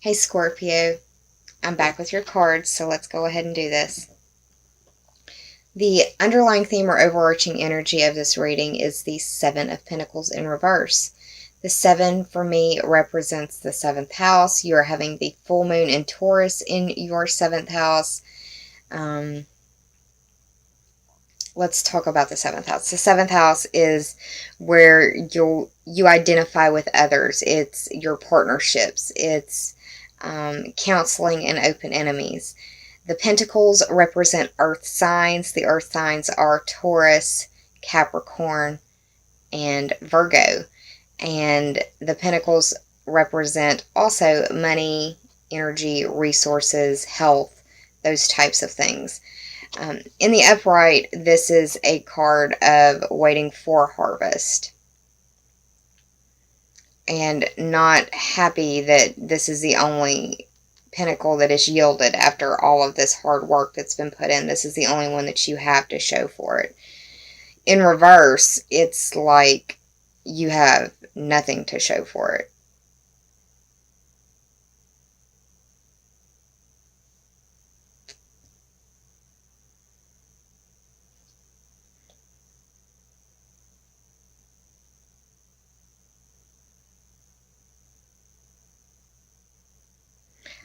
Hey Scorpio, I'm back with your cards, so let's go ahead and do this. The underlying theme or overarching energy of this reading is the Seven of Pentacles in reverse. The 7 for me represents the 7th house. You are having the full moon in Taurus in your 7th house. Let's talk about the 7th house. The 7th house is where you identify with others. It's your partnerships. It's counseling and open enemies. The pentacles represent earth signs. The earth signs are Taurus, Capricorn, and Virgo. And the pentacles represent also money, energy, resources, health, those types of things. In the upright, this is a card of waiting for harvest and not happy that this is the only pentacle that is yielded after all of this hard work that's been put in. This is the only one that you have to show for it. In reverse, it's like you have nothing to show for it.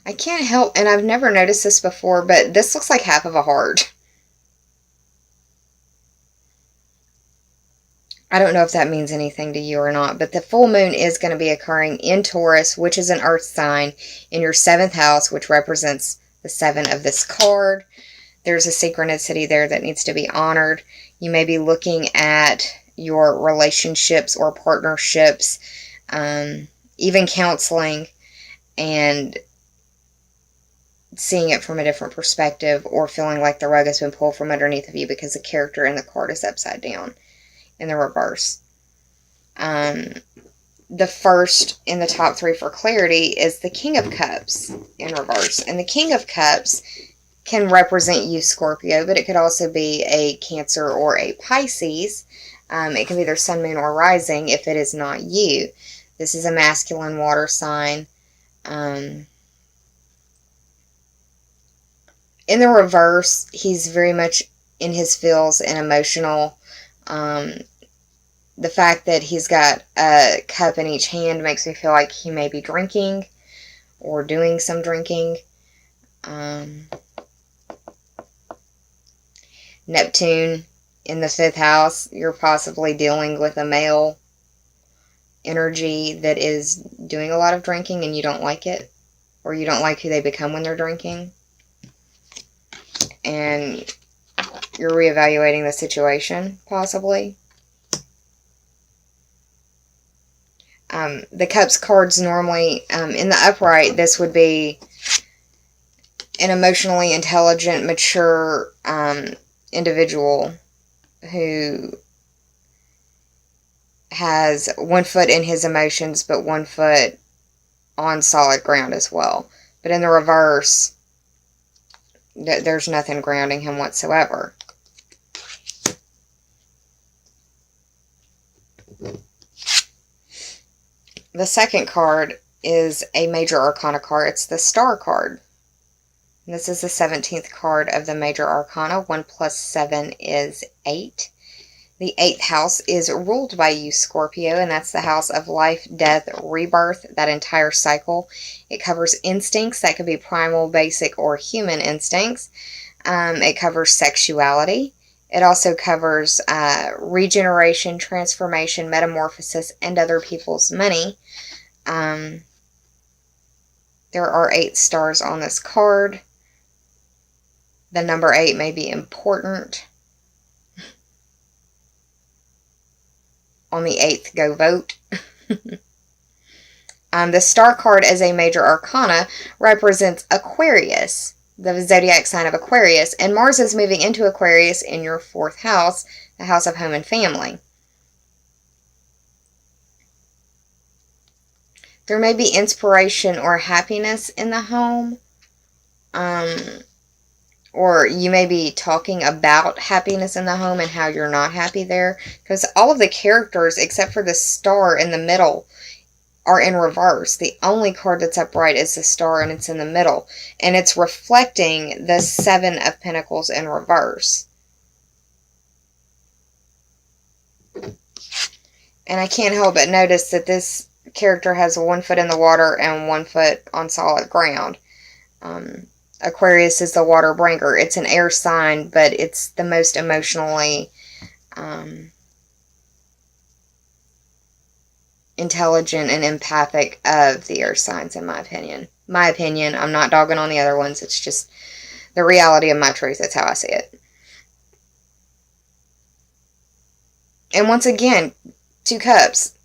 I can't help, and I've never noticed this before, but this looks like half of a heart. I don't know if that means anything to you or not, but the full moon is going to be occurring in Taurus, which is an earth sign, in your 7th house, which represents the 7 of this card. There's a synchronicity there that needs to be honored. You may be looking at your relationships or partnerships, even counseling, and seeing it from a different perspective, or feeling like the rug has been pulled from underneath of you because the character in the card is upside down in the reverse. The first in the top 3 for clarity is the King of Cups in reverse. And the King of Cups can represent you, Scorpio, but it could also be a Cancer or a Pisces. It can be their sun, moon, or rising if it is not you. This is a masculine water sign. In the reverse, he's very much in his feels and emotional. The fact that he's got a cup in each hand makes me feel like he may be drinking or doing some drinking. Neptune in the 5th house, you're possibly dealing with a male energy that is doing a lot of drinking and you don't like it, or you don't like who they become when they're drinking. And you're reevaluating the situation, possibly. The Cups cards normally, in the upright, this would be an emotionally intelligent, mature individual who has one foot in his emotions, but one foot on solid ground as well. But in the reverse, there's nothing grounding him whatsoever. The second card is a major arcana card. It's the Star card. And this is the 17th card of the major arcana. 1 plus 7 is 8. The 8th house is ruled by you, Scorpio, and that's the house of life, death, rebirth, that entire cycle. It covers instincts. That could be primal, basic, or human instincts. It covers sexuality. It also covers regeneration, transformation, metamorphosis, and other people's money. There are 8 stars on this card. The number 8 may be important. On the 8th, go vote. The Star card as a major arcana represents Aquarius, the zodiac sign of Aquarius, and Mars is moving into Aquarius in your 4th house, the house of home and family. There may be inspiration or happiness in the home, or you may be talking about happiness in the home and how you're not happy there, because all of the characters, except for the star in the middle, are in reverse. The only card that's upright is the Star, and it's in the middle. And it's reflecting the Seven of Pentacles in reverse. And I can't help but notice that this character has 1 foot in the water and 1 foot on solid ground. Aquarius is the water bringer. It's an air sign, but it's the most emotionally intelligent and empathic of the air signs, in my opinion. My opinion. I'm not dogging on the other ones. It's just the reality of my truth. That's how I see it. And once again, 2 cups.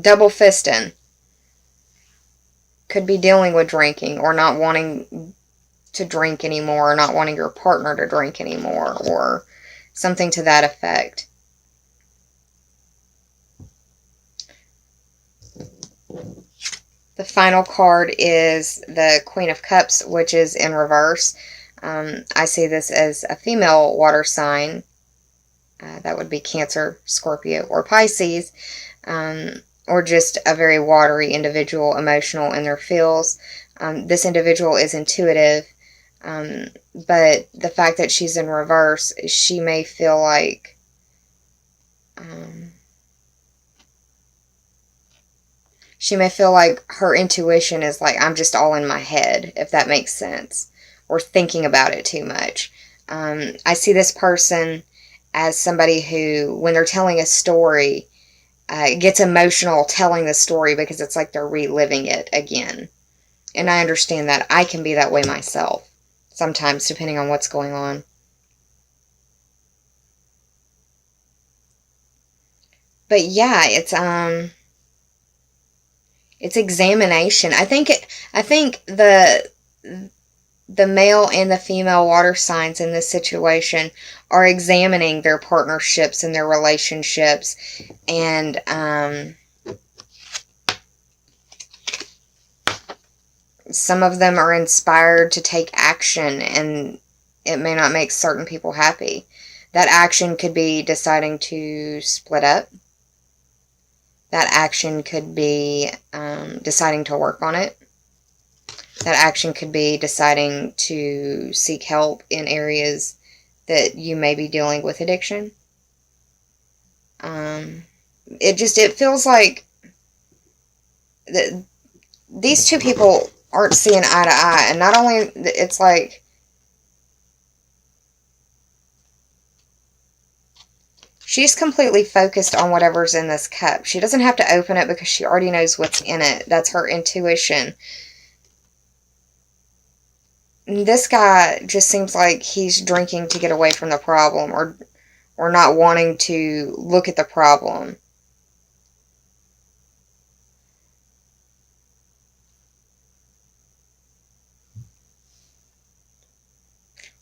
Double fisting. Could be dealing with drinking or not wanting to drink anymore, or not wanting your partner to drink anymore, or something to that effect. The final card is the Queen of Cups, which is in reverse. I see this as a female water sign. That would be Cancer, Scorpio, or Pisces. Or just a very watery individual, emotional in their feels. This individual is intuitive. But the fact that she's in reverse, she may feel like her intuition is like, I'm just all in my head, if that makes sense, or thinking about it too much. I see this person as somebody who, when they're telling a story, gets emotional telling the story because it's like they're reliving it again. And I understand that. I can be that way myself sometimes, depending on what's going on. But yeah, it's examination. I think the male and the female water signs in this situation are examining their partnerships and their relationships, and some of them are inspired to take action, and it may not make certain people happy. That action could be deciding to split up. That action could be deciding to work on it. That action could be deciding to seek help in areas that you may be dealing with addiction. It feels like these 2 people aren't seeing eye to eye. And not only, it's like, she's completely focused on whatever's in this cup. She doesn't have to open it because she already knows what's in it. That's her intuition. This guy just seems like he's drinking to get away from the problem, or not wanting to look at the problem.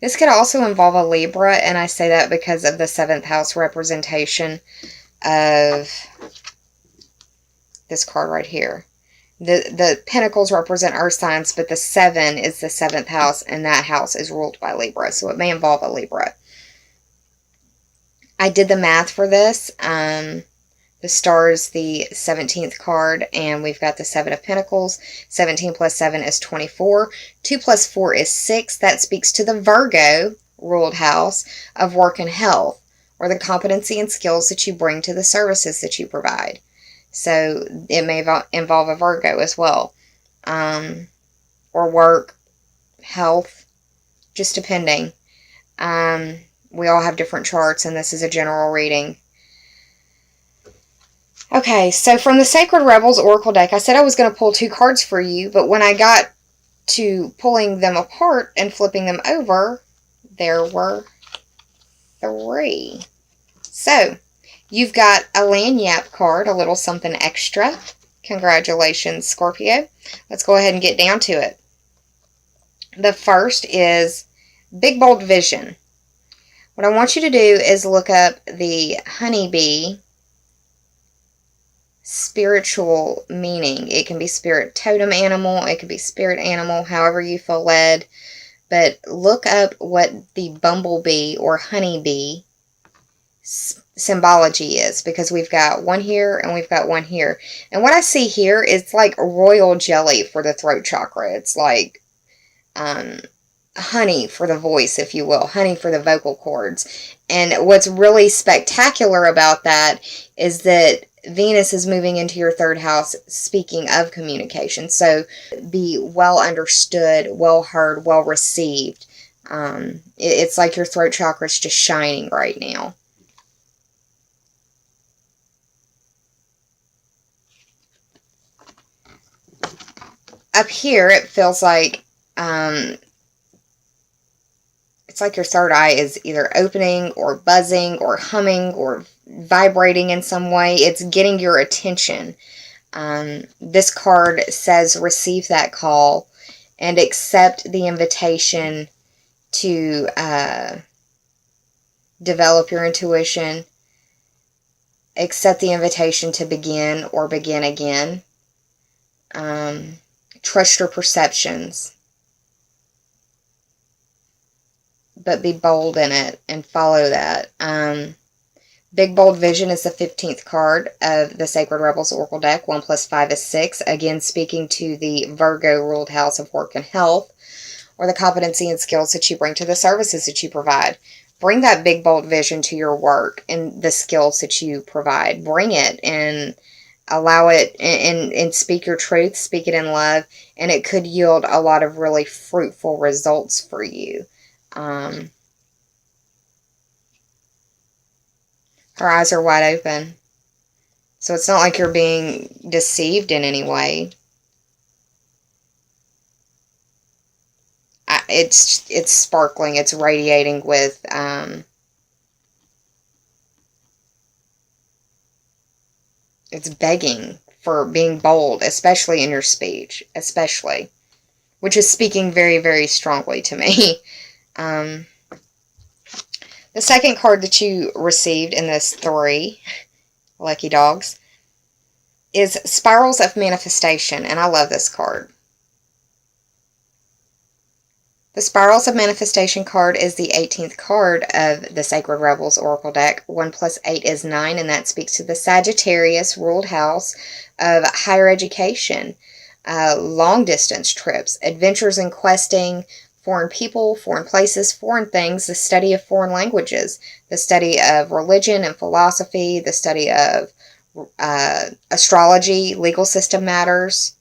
This could also involve a Libra, and I say that because of the 7th house representation of this card right here. The pentacles represent earth signs, but the 7 is the 7th house, and that house is ruled by Libra, so it may involve a Libra. I did the math for this. The Star is the 17th card, and we've got the 7 of Pentacles. 17 plus 7 is 24. 2 plus 4 is 6. That speaks to the Virgo ruled house of work and health, or the competency and skills that you bring to the services that you provide. So it may involve a Virgo as well. Or work, health, just depending. We all have different charts, and this is a general reading. Okay, so from the Sacred Rebels Oracle deck, I said I was going to pull 2 cards for you, but when I got to pulling them apart and flipping them over, there were 3. So, you've got a Lanyap card, a little something extra. Congratulations, Scorpio. Let's go ahead and get down to it. The first is Big Bold Vision. What I want you to do is look up the honeybee spiritual meaning. It can be spirit totem animal, it could be spirit animal, however you feel led. But look up what the bumblebee or honeybee symbology is, because we've got one here and we've got one here. And what I see here is like royal jelly for the throat chakra. It's like honey for the voice, if you will, honey for the vocal cords. And what's really spectacular about that is that Venus is moving into your third house, speaking of communication. So be well understood, well heard, well received. It's like your throat chakra is just shining right now. Up here, it feels like it's like your third eye is either opening or buzzing or humming or vibrating in some way. It's getting your attention. This card says receive that call and accept the invitation to develop your intuition. Accept the invitation to begin or begin again. Trust your perceptions, but be bold in it and follow that. Big Bold Vision is the 15th card of the Sacred Rebels Oracle deck. 1 plus 5 is 6. Again, speaking to the Virgo ruled house of work and health, or the competency and skills that you bring to the services that you provide. Bring that big, bold vision to your work and the skills that you provide. Bring it and allow it and speak your truth, speak it in love, and it could yield a lot of really fruitful results for you. Her eyes are wide open. So it's not like you're being deceived in any way. It's sparkling. It's radiating with it's begging for being bold, especially in your speech, especially, which is speaking very, very strongly to me. The second card that you received in this 3, lucky dogs, is Spirals of Manifestation, and I love this card. The Spirals of Manifestation card is the 18th card of the Sacred Rebels Oracle deck. 1 plus 8 is 9, and that speaks to the Sagittarius ruled house of higher education, long-distance trips, adventures in questing, foreign people, foreign places, foreign things, the study of foreign languages, the study of religion and philosophy, the study of astrology, legal system matters.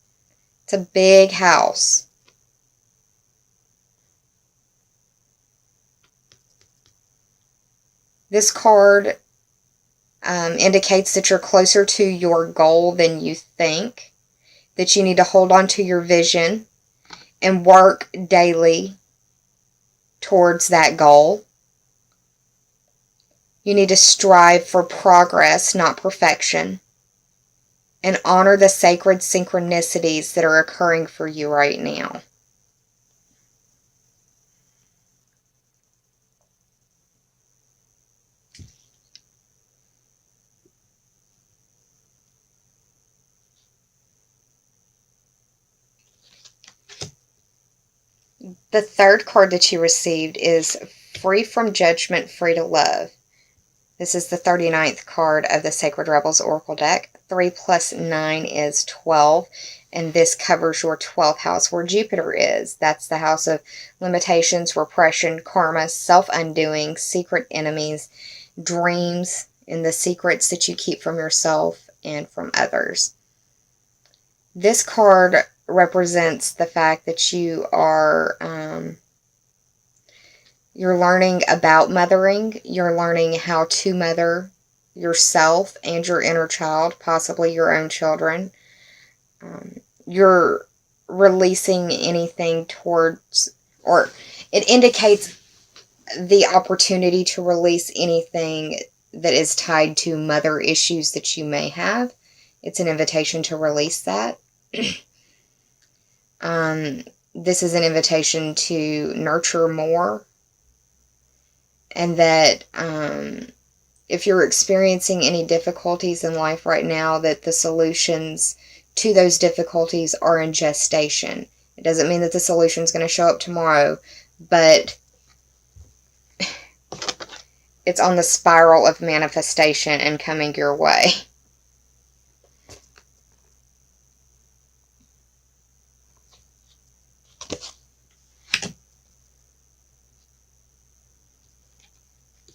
It's a big house. This card indicates that you're closer to your goal than you think, that you need to hold on to your vision and work daily towards that goal. You need to strive for progress, not perfection, and honor the sacred synchronicities that are occurring for you right now. The third card that you received is Free from Judgment, Free to Love. This is the 39th card of the Sacred Rebels Oracle deck. 3 plus 9 is 12, and this covers your 12th house where Jupiter is. That's the house of limitations, repression, karma, self-undoing, secret enemies, dreams, and the secrets that you keep from yourself and from others. This card represents the fact that you are you're learning about mothering. You're learning how to mother yourself and your inner child, possibly your own children. You're releasing anything towards, or it indicates the opportunity to release anything that is tied to mother issues that you may have. It's an invitation to release that. This is an invitation to nurture more, and that if you're experiencing any difficulties in life right now, that the solutions to those difficulties are in gestation. It doesn't mean that the solution is going to show up tomorrow, but it's on the spiral of manifestation and coming your way.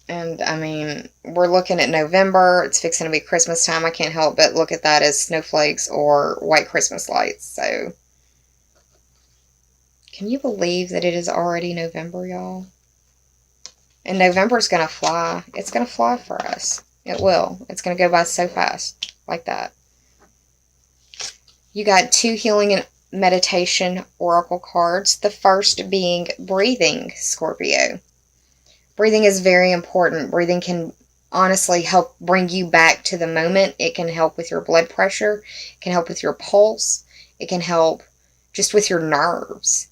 And, I mean, we're looking at November. It's fixing to be Christmas time. I can't help but look at that as snowflakes or white Christmas lights. So, can you believe that it is already November, y'all? And November's going to fly. It's going to fly for us. It will. It's going to go by so fast. Like that. You got 2 healing and meditation oracle cards. The first being breathing, Scorpio. Breathing is very important. Breathing can honestly help bring you back to the moment. It can help with your blood pressure. It can help with your pulse. It can help just with your nerves.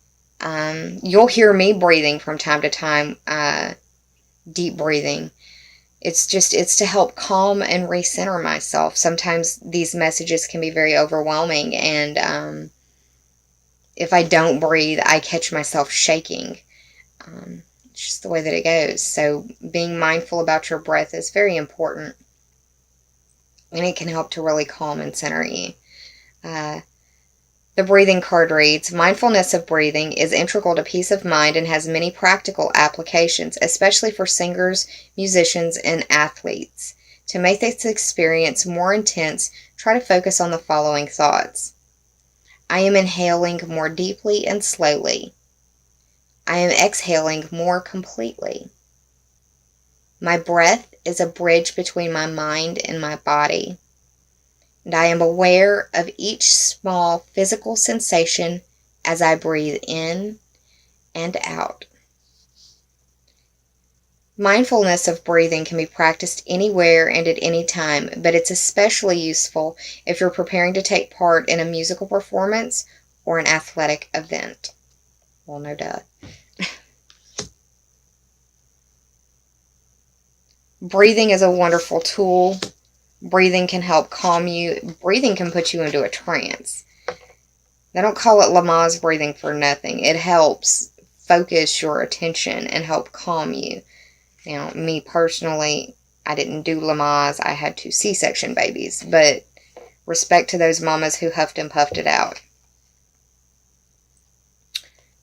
You'll hear me breathing from time to time, deep breathing. It's to help calm and recenter myself. Sometimes these messages can be very overwhelming, and if I don't breathe, I catch myself shaking. It's just the way that it goes. So being mindful about your breath is very important. And it can help to really calm and center you. The breathing card reads, mindfulness of breathing is integral to peace of mind and has many practical applications, especially for singers, musicians, and athletes. To make this experience more intense, try to focus on the following thoughts. I am inhaling more deeply and slowly. I am exhaling more completely. My breath is a bridge between my mind and my body, and I am aware of each small physical sensation as I breathe in and out. Mindfulness of breathing can be practiced anywhere and at any time, but it's especially useful if you're preparing to take part in a musical performance or an athletic event. Well, no duh. Breathing is a wonderful tool. Breathing can help calm you. Breathing can put you into a trance. They don't call it Lamaze breathing for nothing. It helps focus your attention and help calm you. Now, me personally, I didn't do Lamaze. I had 2 C-section babies. But respect to those mamas who huffed and puffed it out.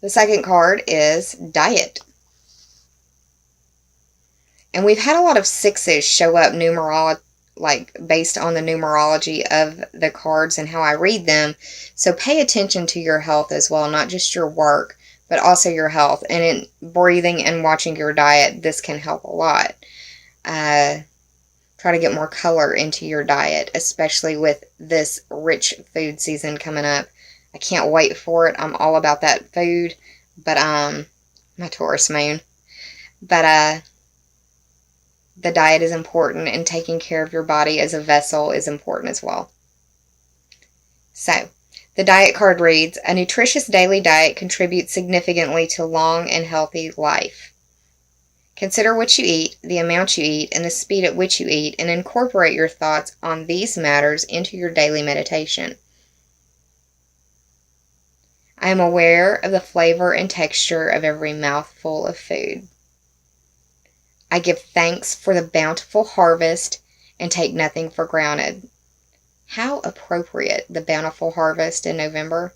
The second card is diet. And we've had a lot of 6s show up based on the numerology of the cards and how I read them. So pay attention to your health as well, not just your work, but also your health. And in breathing and watching your diet, this can help a lot. Try to get more color into your diet, especially with this rich food season coming up. I can't wait for it. I'm all about that food, but my Taurus moon. But the diet is important, and taking care of your body as a vessel is important as well. So, the diet card reads, a nutritious daily diet contributes significantly to long and healthy life. Consider what you eat, the amount you eat, and the speed at which you eat, and incorporate your thoughts on these matters into your daily meditation. I am aware of the flavor and texture of every mouthful of food. I give thanks for the bountiful harvest and take nothing for granted. How appropriate, the bountiful harvest in November.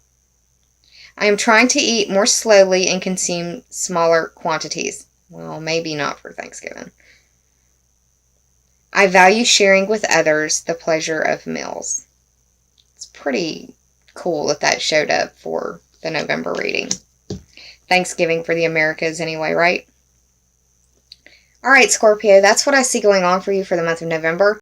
I am trying to eat more slowly and consume smaller quantities. Well, maybe not for Thanksgiving. I value sharing with others the pleasure of meals. It's pretty cool that showed up for the November reading. Thanksgiving for the Americas anyway, right? Alright, Scorpio, that's what I see going on for you for the month of November.